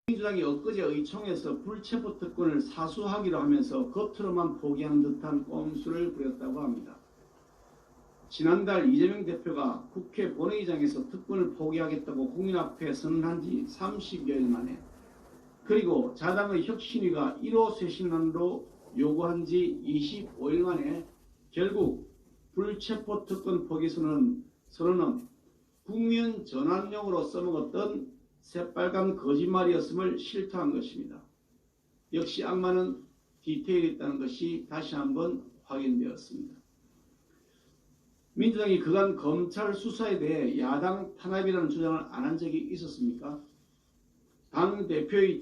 민주당이 엊그제 의총에서 불체포 특권을 사수하기로 하면서 겉으로만 포기하는 듯한 꼼수를 부렸다고 합니다. 지난달 이재명 대표가 국회 본회의장에서 특권을 포기하겠다고 국민 앞에 선언한 지 30여일 만에, 그리고 자당의 혁신위가 1호 쇄신안으로 요구한 지 25일 만에 결국 불체포 특권 포기 선언은 국면 전환용으로 써먹었던 새빨간 거짓말이었음을 실토한 것입니다. 역시 악마는 디테일이 있다는 것이 다시 한번 확인되었습니다. 민주당이 그간 검찰 수사에 대해 야당 탄압이라는 주장을 안 한 적이 있었습니까? 당대표의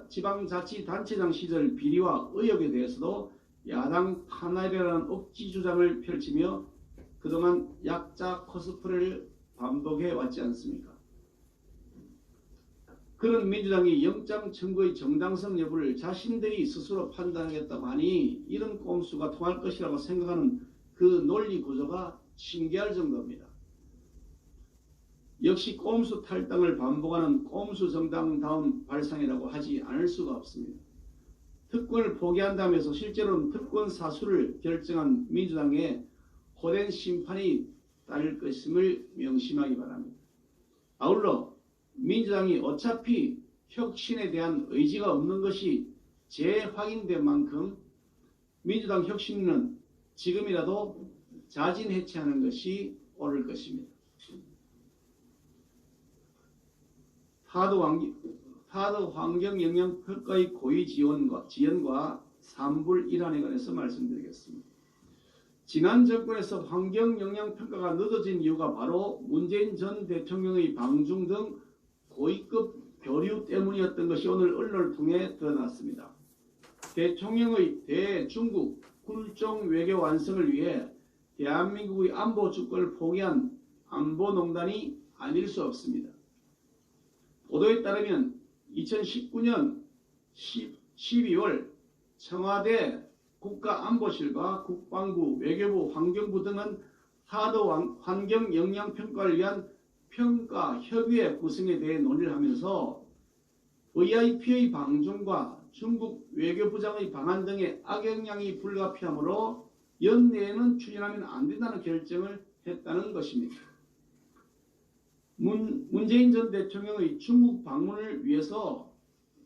지방자치단체장 시절 비리와 의혹에 대해서도 야당 탄압이라는 억지 주장을 펼치며 그동안 약자 코스프레를 반복해 왔지 않습니까? 그런 민주당이 영장 청구의 정당성 여부를 자신들이 스스로 판단하겠다고 하니 이런 꼼수가 통할 것이라고 생각하는 그 논리 구조가 신기할 정도입니다. 역시 꼼수 탈당을 반복하는 꼼수 정당다운 발상이라고 하지 않을 수가 없습니다. 특권을 포기한다면서 실제로는 특권 사수를 결정한 민주당의 호된 심판이 따를 것임을 명심하기 바랍니다. 아울러 민주당이 어차피 혁신에 대한 의지가 없는 것이 재확인된 만큼 민주당 혁신은 지금이라도 자진해체하는 것이 옳을 것입니다. 타도 환경영향평가의 고의 지연과 3불 1안에 관해서 말씀드리겠습니다. 지난 정권에서 환경영향평가가 늦어진 이유가 바로 문재인 전 대통령의 방중 등 고위급 교류 때문이었던 것이 오늘 언론을 통해 드러났습니다. 대통령의 대중국 굴종 외교 완성을 위해 대한민국의 안보 주권을 포기한 안보농단이 아닐 수 없습니다. 보도에 따르면 2019년 12월 청와대 국가안보실과 국방부, 외교부, 환경부 등은 타도 환경영향평가를 위한 평가협의회 구성에 대해 논의를 하면서 VIP의 방중과 중국 외교부장의 방한 등의 악영향이 불가피하므로 연내에는 추진하면 안 된다는 결정을 했다는 것입니다. 문재인 전 대통령의 중국 방문을 위해서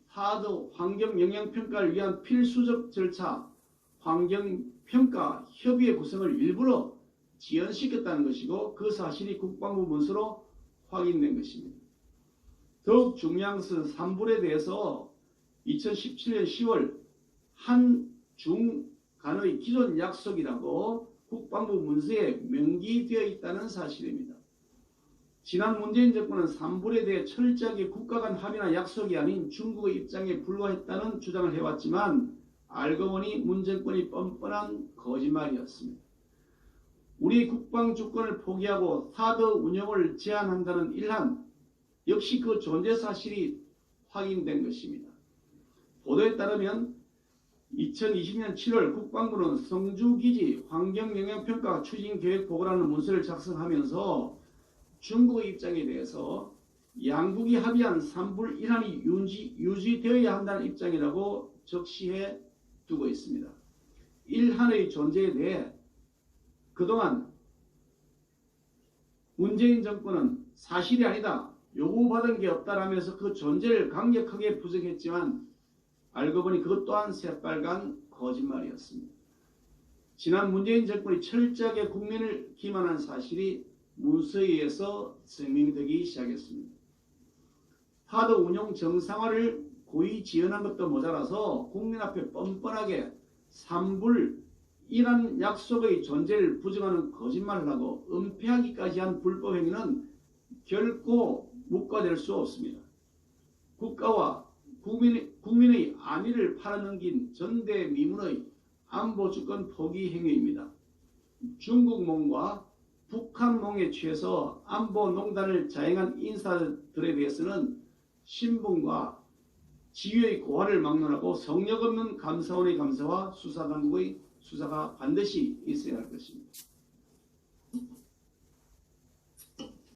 타도 환경영향평가를 위한 필수적 절차 환경평가협의회 구성을 일부러 지연시켰다는 것이고 그 사실이 국방부 문서로 확인된 것입니다. 더욱 중요한 것은 3불에 대해서 2017년 10월 한중 간의 기존 약속이라고 국방부 문서에 명기되어 있다는 사실입니다. 지난 문재인 정권은 3불에 대해 철저하게 국가 간 합의나 약속이 아닌 중국의 입장에 불과했다는 주장을 해왔지만 알고 보니 문 정권이 뻔뻔한 거짓말이었습니다. 우리 국방 주권을 포기하고 타도 운영을 제한한다는 일환, 역시 그 존재 사실이 확인된 것입니다. 보도에 따르면 2020년 7월 국방부는 성주기지 환경영향평가 추진계획 보고라는 문서를 작성하면서 중국의 입장에 대해서 양국이 합의한 3불 1안이 유지되어야 한다는 입장이라고 적시해 두고 있습니다. 1한의 존재에 대해 그동안 문재인 정권은 사실이 아니다, 요구받은 게 없다라면서 그 존재를 강력하게 부정했지만 알고 보니 그것 또한 새빨간 거짓말이었습니다. 지난 문재인 정권이 철저하게 국민을 기만한 사실이 문서에 의해서 증명되기 시작했습니다. 타도 운용 정상화를 고의 지연한 것도 모자라서 국민 앞에 뻔뻔하게 3불 1안 약속의 존재를 부정하는 거짓말을 하고 은폐하기까지 한 불법 행위는 결코 묵과될 수 없습니다. 국가와 국민의 안위를 팔아넘긴 전대미문의 안보주권 포기 행위입니다. 중국몽과 북한몽에 취해서 안보농단을 자행한 인사들에 대해서는 신분과 지위의 고하를 막론하고 성역 없는 감사원의 감사와 수사당국의 수사가 반드시 있어야 할 것입니다.